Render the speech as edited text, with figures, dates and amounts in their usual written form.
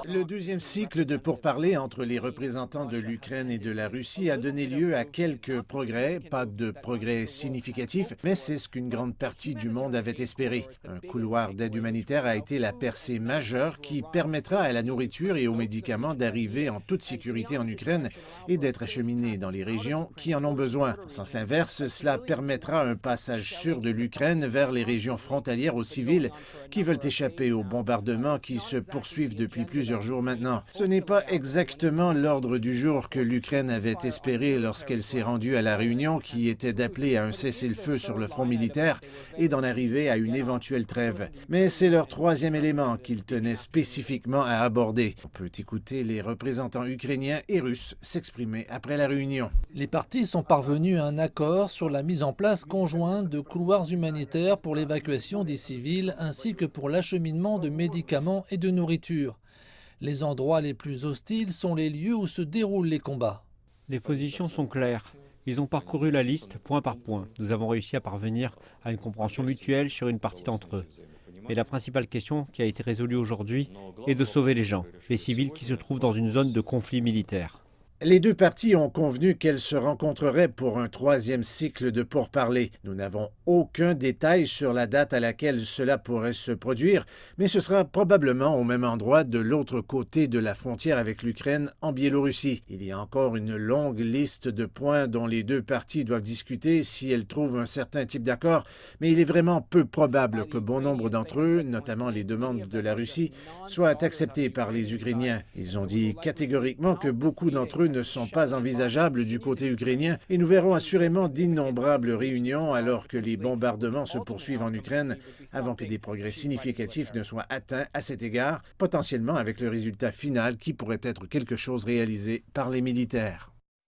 Le deuxième cycle de pourparlers entre les représentants de l'Ukraine et de la Russie a donné lieu à quelques progrès, pas de progrès significatifs, mais c'est ce qu'une grande partie du monde avait espéré. Un couloir d'aide humanitaire a été la percée majeure qui permettra à la nourriture et aux médicaments d'arriver en toute sécurité en Ukraine et d'être acheminés dans les régions qui en ont besoin. En sens inverse, cela permettra un passage sûr de l'Ukraine vers les régions frontalières aux civils qui veulent échapper aux bombardements qui se poursuivent depuis plusieurs jours maintenant. Ce n'est pas exactement l'ordre du jour que l'Ukraine avait espéré lorsqu'elle s'est rendue à la réunion qui était d'appeler à un cessez-le-feu sur le front militaire et d'en arriver à une éventuelle trêve. Mais c'est leur troisième élément qu'ils tenaient spécifiquement à aborder. On peut écouter les représentants ukrainiens et russes s'exprimer après la réunion. Les parties sont parvenues à un accord sur la mise en place conjointe de couloirs humanitaires pour l'évacuation des civils ainsi que pour l'acheminement de médicaments et de nourriture. Les endroits les plus hostiles sont les lieux où se déroulent les combats. Les positions sont claires. Ils ont parcouru la liste point par point. Nous avons réussi à parvenir à une compréhension mutuelle sur une partie d'entre eux. Mais la principale question qui a été résolue aujourd'hui est de sauver les gens, les civils qui se trouvent dans une zone de conflit militaire. Les deux parties ont convenu qu'elles se rencontreraient pour un troisième cycle de pourparlers. Nous n'avons aucun détail sur la date à laquelle cela pourrait se produire, mais ce sera probablement au même endroit de l'autre côté de la frontière avec l'Ukraine, en Biélorussie. Il y a encore une longue liste de points dont les deux parties doivent discuter si elles trouvent un certain type d'accord, mais il est vraiment peu probable que bon nombre d'entre eux, notamment les demandes de la Russie, soient acceptées par les Ukrainiens. Ils ont dit catégoriquement que beaucoup d'entre eux ne sont pas envisageables du côté ukrainien et nous verrons assurément d'innombrables réunions alors que les bombardements se poursuivent en Ukraine avant que des progrès significatifs ne soient atteints à cet égard, potentiellement avec le résultat final qui pourrait être quelque chose réalisé par les militaires.